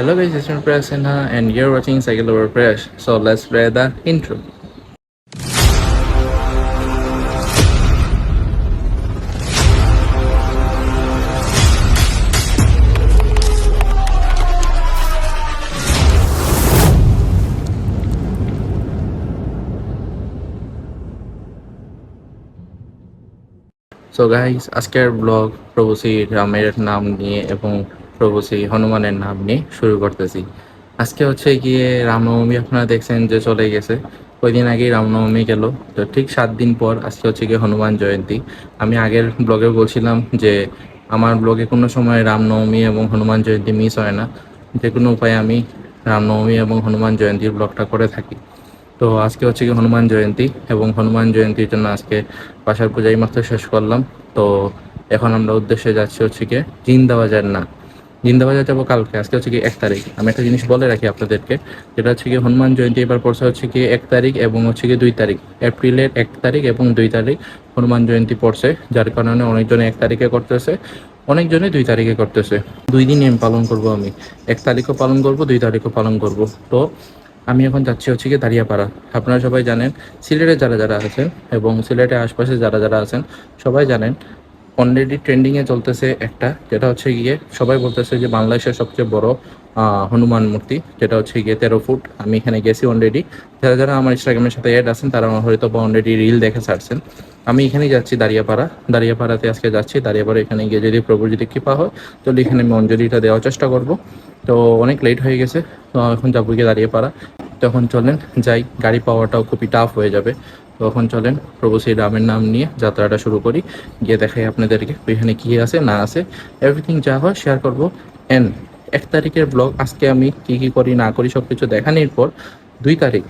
Hello guys, it's me Prasenna and you're watching Cycle Over Crash. So let's play the intro. So guys, আজকের blog প্রভু শ্রী রামের নাম নিয়ে এবং প্রভু শ্রী হনুমানের নাম নিয়ে শুরু করতেছি। আজকে হচ্ছে গিয়ে রামনবমী, আপনারা দেখছেন যে চলে গেছে, কয়দিন আগেই রামনবমী গেল। তো ঠিক 7 দিন পর আজকে হচ্ছে গিয়ে হনুমান জয়ন্তী। আমি আগের ব্লগে বলছিলাম যে আমার ব্লগে কোনো সময় রামনবমী এবং হনুমান জয়ন্তী মিস হয় না, যে কোনো উপায়ে আমি রামনবমী এবং হনুমান জয়ন্তীর ব্লগটা করে থাকি। তো আজকে হচ্ছে কি হনুমান জয়ন্তী, এবং হনুমান জয়ন্তীর জন্য আজকে বাসার পূজাই মাত্র শেষ করলাম। তো এখন আমরা উদ্দেশ্যে যাচ্ছি হচ্ছে কি জিন্দাবাজার, না জিন্দাবাজার যাবো কালকে। আজকে হচ্ছে কি 1 তারিখ। আমি একটা জিনিস বলে রাখি আপনাদেরকে, যেটা হচ্ছে কি হনুমান জয়ন্তী এবার পড়ছে হচ্ছে কি 1 তারিখ এবং হচ্ছে কি 2 তারিখ, এপ্রিলের 1 তারিখ এবং 2 তারিখ হনুমান জয়ন্তী পড়ছে, যার কারণে অনেকজনে 1 তারিখে করতেছে, অনেকজনে 2 তারিখে করতেছে। 2 দিনই আমি পালন করবো, আমি 1 তারিখও পালন করবো, 2 তারিখও পালন করবো। তো আমি এখন যাচ্ছি হচ্ছে কি দাঁড়িয়াপাড়া। আপনারা সবাই জানেন, সিলেটে যারা যারা আছেন এবং সিলেটের আশপাশে যারা যারা আছেন সবাই জানেন, অলরেডি ট্রেন্ডিংয়ে চলতেছে একটা, যেটা হচ্ছে গিয়ে সবাই বলতেছে যে বাংলাদেশের সবচেয়ে বড় হনুমান মূর্তি, যেটা হচ্ছে গিয়ে 13 ফুট। আমি এখানে গেছি অলরেডি। যারা যারা আমার ইনস্টাগ্রামের সাথে অ্যাড আছেন তারা হয়তো বা অলরেডি রিল দেখে ছাড়ছেন। আমি এখানেই যাচ্ছি দাঁড়িয়াপাড়া। দাঁড়িয়াপাড়াতে আজকে যাচ্ছি। দাঁড়িয়াপাড়া এখানে গিয়ে যদি প্রভুর যদি কৃপা হয় তাহলে এখানে আমি অঞ্জলিটা দেওয়ার চেষ্টা করব। তো অনেক লেট হয়ে গেছে, তো এখন যাবো গিয়ে দাঁড়িয়াপাড়া। তখন চলেন যাই, গাড়ি পাওয়াটাও খুবই টাফ হয়ে যাবে। তখন চলেন প্রভু শ্রী রামের নাম নিয়ে যাত্রাটা শুরু করি, গিয়ে দেখাই আপনাদেরকে ওইখানে কী আছে না আছে, এভরিথিং যা হয় শেয়ার করবো। অ্যান্ড 1 তারিখের ব্লগ আজকে আমি কী কী করি না করি সব কিছু দেখানোর পর 2 তারিখ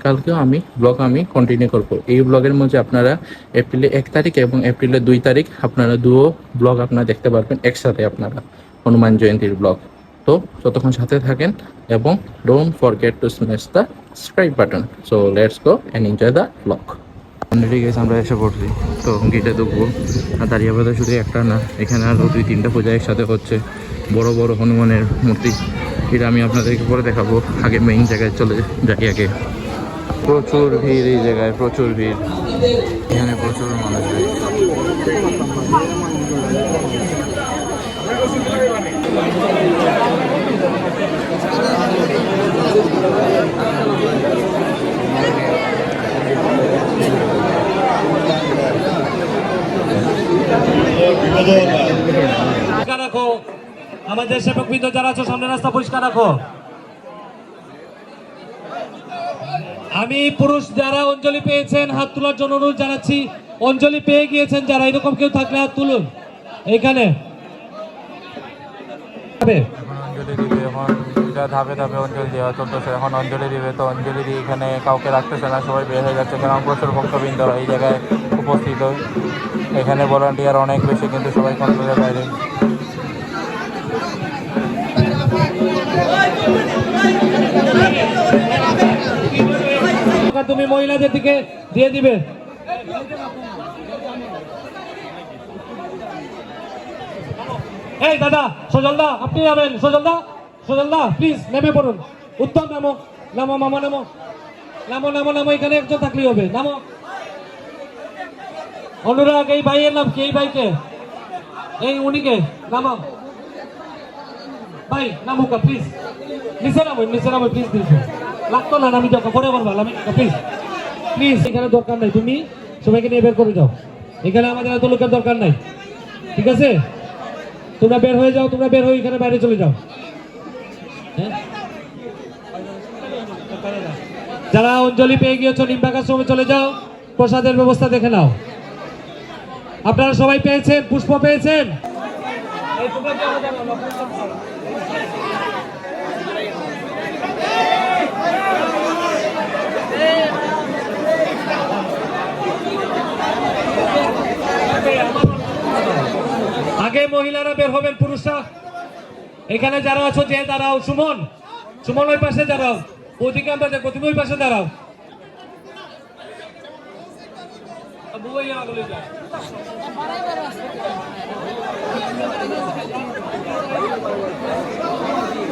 কালকেও আমি ব্লগ কন্টিনিউ করব। এই ব্লগের মধ্যে আপনারা এপ্রিলে 1 তারিখ এবং এপ্রিলের 2 তারিখ আপনারা দুও ব্লগ আপনারা দেখতে পারবেন একসাথে, আপনারা হনুমান জয়ন্তীর ব্লগ। তো যতক্ষণ সাথে থাকেন এবং don't forget to smash the subscribe button. So let's go and enjoy the blog. Already গেছে, আমরা এসে পড়ছি। তো গেটে ঢুকবো। আর দাঁড়িয়াপাতা শুধু একটা না, এখানে আরও 2-3টা পূজা একসাথে হচ্ছে, বড় বড় হনুমানের মূর্তি। এটা আমি আপনাদেরকে পরে দেখাবো, আগে মেইন জায়গায় চলে যাই। আগে প্রচুর ভিড় এই জায়গায়, প্রচুর ভিড়, এখানে প্রচুর মানুষ। রাখো, আমাদের সেবকবৃন্দ যারা আছো সামনে রাস্তা পরিষ্কার রাখো। আমি পুরুষ যারা অঞ্জলি পেয়েছেন হাত তোলার জন্য অনুরোধ জানাচ্ছি। অঞ্জলি পেয়ে গিয়েছেন যারা, এরকম কেউ থাকলে হাত তুলুন। এইখানে অঞ্জলি দিবে, এখন ধাপে ধাপে অঞ্জলি দেওয়া চলতেছে। এখন অঞ্জলি দিবে, তো অঞ্জলি দিয়ে এখানে কাউকে রাখতেছে না, সবাই বের হয়ে যাচ্ছে, কারণ প্রচুর ভক্তবৃন্দরা এই জায়গায় উপস্থিত। এখানে ভলান্টিয়ার অনেক বেশি, কিন্তু সবাই কন্ট্রোলের বাইরে। তুমি মহিলাদের দিকে দিয়ে দিবে। এই দাদা সজলদা, আপনি যাবেন। সজলদা প্লিজ নেমে পড়ুন। উত্তম নামো, নামো মামা, নামো নামো নামো নামো। এখানে একজন থাকলেই হবে, নামো। অনুরাগ, এই ভাইয়ের নাম কি? এই ভাইকে, এই উনিকে নামো ভাই, নামুকা প্লিজ। নিচে নামো প্লিজ, নিচে লাগতো না, আমি যখন পরে বলবো আমি প্লিজ প্লিজ। এখানে দরকার নাই, তুমি সবাইকে নিয়ে বের করে যাও। এখানে আমাদের এত লোকের দরকার নাই, ঠিক আছে? তোমরা বের হয়ে যাও, তোমরা বের হয়ে এখানে বাইরে চলে যাও। যারা অঞ্জলি পেয়ে গিয়েছো নিম্বাকার সময় চলে যাও, প্রসাদের ব্যবস্থা দেখে নাও। আপনারা সবাই পেয়েছেন, পুষ্প পেয়েছেন? আগে মহিলারা বের হবেন, পুরুষরা এখানে যারা আছো যে দাঁড়াও। সুমন ওই পাশে দাঁড়াও, ওদিকে আমরা দেখো, তুমি ওই পাশে দাঁড়াও।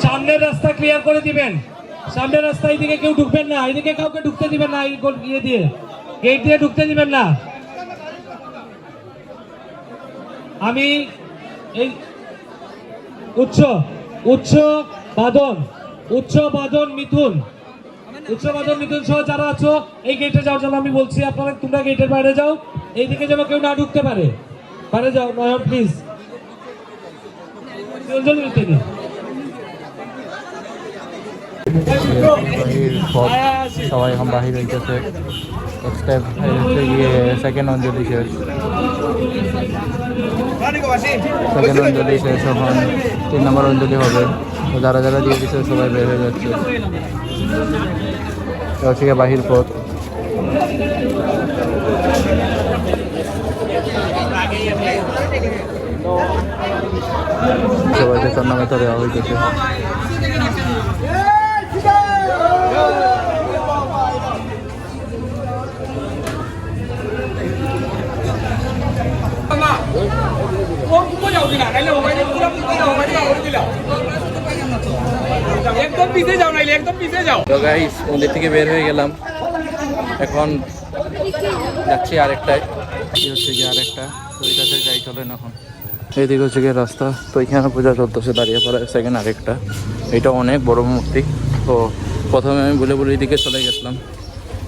সামনের রাস্তা ক্লিয়ার করে দিবেন। সামনের রাস্তা এইদিকে কেউ ঢুকবেন না, এইদিকে কাউকে ঢুকতে দিবেন না, ইয়ে দিয়ে গেট দিয়ে ঢুকতে দিবেন না। আমি এই উচ্চ বাদন মিথুন সহ যারা আছো এই গেটে যাওয়ার জন্য আমি বলছি, আপনারা তোমরা গেটের বাইরে যাও, এইদিকে যেন কেউ না ঢুকতে পারে। বাইরে যাও নয়ন প্লিজ। সবাই এখন বাহির হইতেছে। গিয়ে সেকেন্ড অঞ্জলি শেষ, এখন 3 নম্বর অঞ্জলি হবে। তো যারা যারা দিয়ে দিচ্ছে সবাই বের হয়ে যাচ্ছে, হচ্ছে বাহির পথ। সবাইকে টুর্নামেন্টে দেওয়া হইতেছে। তো গাইস মন্দির থেকে বের হয়ে গেলাম, এখন যাচ্ছি আরেকটায়, কি হচ্ছে গিয়ে আরেকটা, তো এটাতে যাই চলেন। এখন এইদিকে হচ্ছে গিয়ে রাস্তা, তো এখানে পূজা চলতেছে দাঁড়িয়ে পড়া সেকেন্ড আরেকটা। এটা অনেক বড় মূর্তি। তো প্রথমে আমি বলে এদিকে চলে গেছিলাম,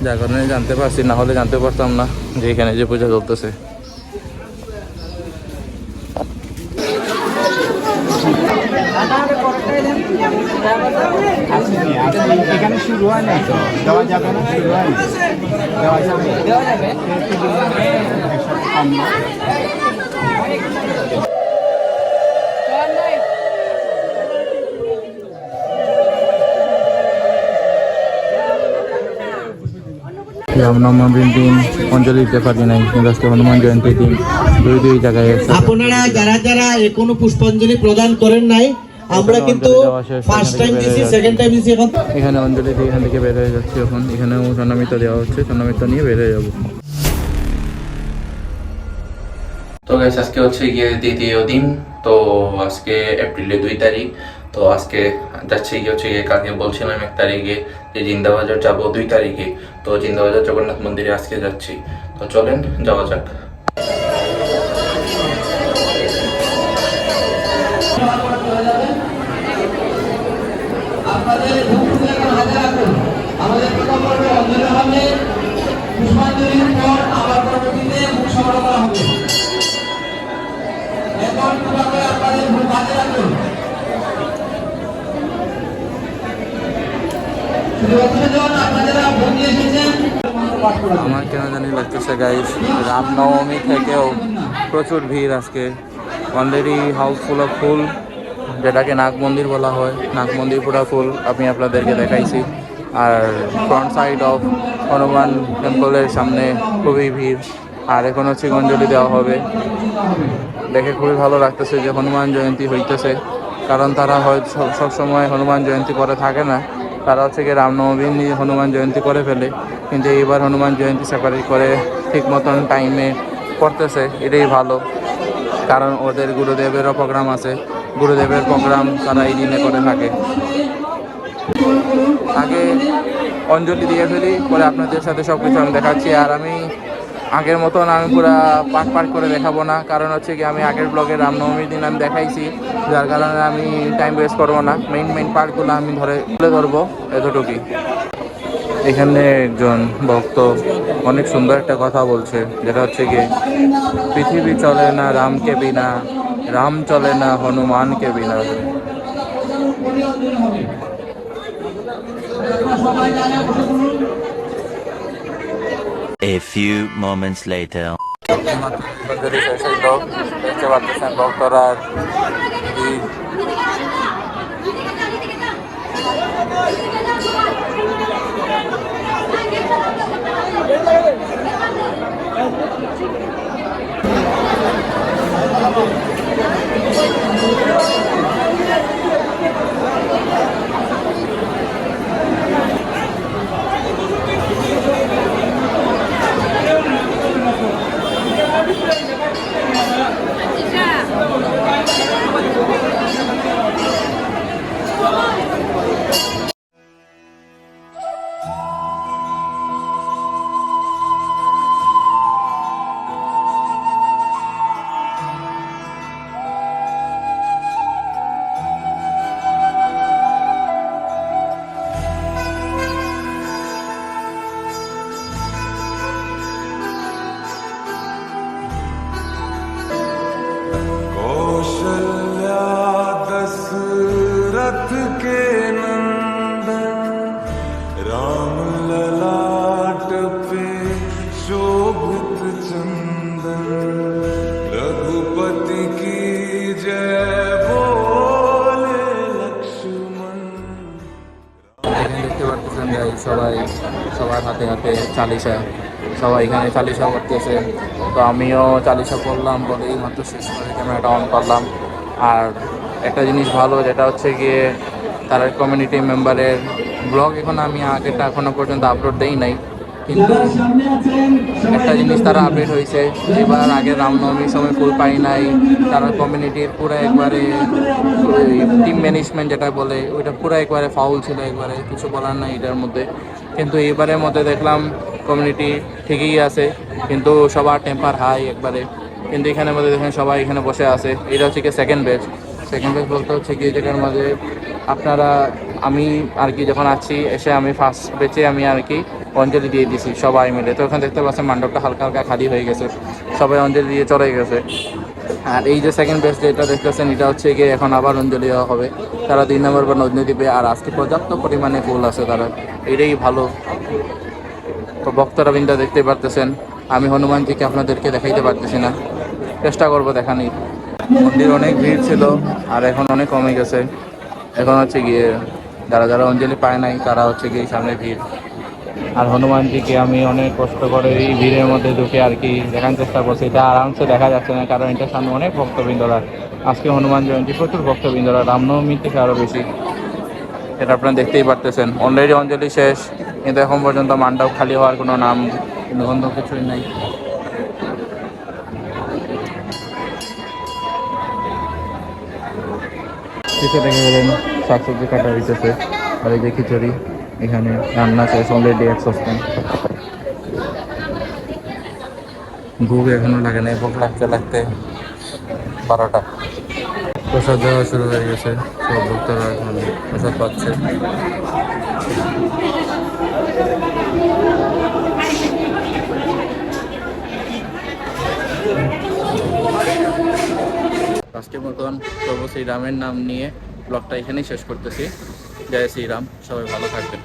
যার কারণে জানতে পারছি, না হলে জানতে পারতাম না যে এখানে যে পূজা চলতেছে। এখানে শুরু হয় নাই তো, দেওয়া যাবে না, শুরু হয় না, দেওয়া যাবে কম না। রামনবমীর দিন অঞ্জলি দিতে পারি নাই, কিন্তু আজকে হনুমান জয়ন্তীর দিন দুই জায়গায়। আপনারা যারা যারা এখনো পুষ্পাঞ্জলি প্রদান করেন নাই, আমরা কিন্তু ফার্স্ট টাইম দিছি, সেকেন্ড টাইম দিছি। এখন এখানে অঞ্জলি দিয়ে এখান থেকে বের হয়ে যাচ্ছি। এখন এখানেও স্বর্ণামিতা দেওয়া হচ্ছে, স্বর্ণামিতা নিয়ে বের হয়ে যাবো। তো গাইস আজকে হচ্ছে গিয়ে দ্বিতীয় দিন। তো আজকে এপ্রিলের 2 তারিখ। তো আজকে যাচ্ছে গিয়ে হচ্ছে গিয়ে, কালকে বলছিলাম 1 তারিখে যে জিন্দাবাজার যাবো 2 তারিখে। তো জিন্দাবাজার জগন্নাথ মন্দিরে আজকে যাচ্ছি। তো চলেন যাওয়া যাক। আমার কেন জানি লাগতেছে গাইস, রামনবমী থেকেও প্রচুর ভিড় আজকে। অলরেডি হাউসফুল অফ ফুল, যেটাকে নাগ মন্দির বলা হয়। নাগ মন্দির পুরো ফুল, আমি আপনাদেরকে দেখাইছি। আর ফ্রন্ট সাইড অফ হনুমান টেম্পলের সামনে খুবই ভিড়। আর এখন হচ্ছে অঞ্জলি দেওয়া হবে। দেখে খুবই ভালো লাগতেছে যে হনুমান জয়ন্তী হইতেছে, কারণ তারা হয়তো সবসময় হনুমান জয়ন্তী করে থাকে না, তারা হচ্ছে গিয়ে রামনবমী নিয়ে হনুমান জয়ন্তী করে ফেলে। কিন্তু এইবার হনুমান জয়ন্তী সেপারেট করে ঠিক মতন টাইমে করতেছে, এটাই ভালো। কারণ ওদের গুরুদেবেরও প্রোগ্রাম আছে, গুরুদেবের প্রোগ্রাম তারা এই দিনে করে থাকে। আগে অঞ্জলি দিয়ে ফেলি, পরে আপনাদের সাথে সব কিছু আমি দেখাচ্ছি। আর আমি আগের মতন আমি পুরো পার্ট করে দেখাবো না, কারণ হচ্ছে কি আমি আগের ব্লগে রামনবমীর দিন আমি দেখাইছি, যার কারণে আমি টাইম ওয়েস্ট করবো না। মেইন পার্টগুলো আমি তুলে ধরবো, এতটুকুই। এখানে একজন ভক্ত অনেক সুন্দর একটা কথা বলছে, যেটা হচ্ছে কি, পৃথিবী চলে না রামকে বিনা, রাম চলে না হনুমানকে বিনা। A few moments later. দেখতে পাচ্ছেন ভক্তরা के नंदन राम ललाट पे शोभित चंदन रघुपति की जय बोले लक्ष्मण। এখানে দেখতে পাচ্ছেন ভাই সবার হাতে হাতে চালিশা, সবাই এখানে চালিশা করতেছে। তো আমিও চালিশা করলাম বলেই মাত্র শেষ করে ক্যামেরাটা অন করলাম। আর একটা জিনিস ভালো যেটা হচ্ছে গিয়ে তারা কমিউনিটি মেম্বারের ব্লগ আমি আগেরটা এখনো পর্যন্ত আপলোড দেই নাই, কিন্তু একটা জিনিস তারা আপডেট হয়েছে, এবার আগে রামনবমীর সময় ফুল পাই নাই, তারা কমিউনিটির পুরো একবারে টিম ম্যানেজমেন্ট যেটা বলে ওইটা পুরো একবারে ফাউল ছিল, একবারে কিছু বলার নাই এটার মধ্যে। কিন্তু এবারের মধ্যে দেখলাম কমিউনিটি ঠিকই আছে, কিন্তু সবার টেম্পার হাই একবারে। কিন্তু এখানে মধ্যে দেখেন সবাই এখানে বসে আছে। এটা হচ্ছে কি সেকেন্ড ব্যাচ বলতে হচ্ছে কি যেটার মাঝে আপনারা আমি আর কি যখন আছি এসে আমি ফার্স্ট ব্যাচে আমি আর কি অঞ্জলি দিয়ে দিছি সবাই মিলে। তো ওখানে দেখতে পাচ্ছেন মণ্ডপটা হালকা হালকা খালি হয়ে গেছে, সবাই অঞ্জলি দিয়ে চলে গেছে। আর এই যে সেকেন্ড ব্যাচ যেটা দেখতেছেন এটা হচ্ছে গিয়ে এখন আবার অঞ্জলি দেওয়া হবে, তারা 2 নম্বর বার অঞ্জলি দিবে। আর আজকে পর্যাপ্ত পরিমাণে ফুল আছে তারা, এটাই ভালো। তো ভক্তরা বিন্দা দেখতে পারতেছেন, আমি হনুমানজিকে আপনাদেরকে দেখাইতে পারতেছি না, চেষ্টা করবো দেখানি। মন্দির অনেক ভিড় ছিল আর এখন অনেক কমে গেছে। এখন হচ্ছে গিয়ে যারা যারা অঞ্জলি পায় নাই তারা হচ্ছে গিয়ে সামনে ভিড়। আর হনুমানজিকে আমি অনেক কষ্ট করে এই ভিড়ের মধ্যে ঢুকে আর কি দেখার চেষ্টা করছি। এটা আরামসে দেখা যাচ্ছে না, কারণ এটার সামনে অনেক ভক্তবৃন্দরা। আজকে হনুমান জয়ন্তী, প্রচুর ভক্তবৃন্দরা, রামনবমী থেকে আরও বেশি। এটা আপনারা দেখতেই পারতেছেন। অলরেডি অঞ্জলি শেষ, কিন্তু এখন পর্যন্ত মণ্ডপ খালি হওয়ার কোনো নাম গন্ধ কিছুই নাই। পিছিয়ে দেখে গেলেন শাকসবজি কাটা হইতেছে, আর এই যে খিচুড়ি এখানে রান্না শেষ, অলরেডি 1 সসপ্যান। ভোগ এখনো লাগে নাই, ভোগ লাগতে 12টা। প্রসাদ দেওয়া শুরু হয়ে গেছে, সব ভক্তরা এখন প্রসাদ পাচ্ছে। আজকের মতন প্রভু শ্রীরামের নাম নিয়ে ব্লগটা এখানেই শেষ করতেছি। জয় শ্রীরাম, সবাই ভালো থাকবেন।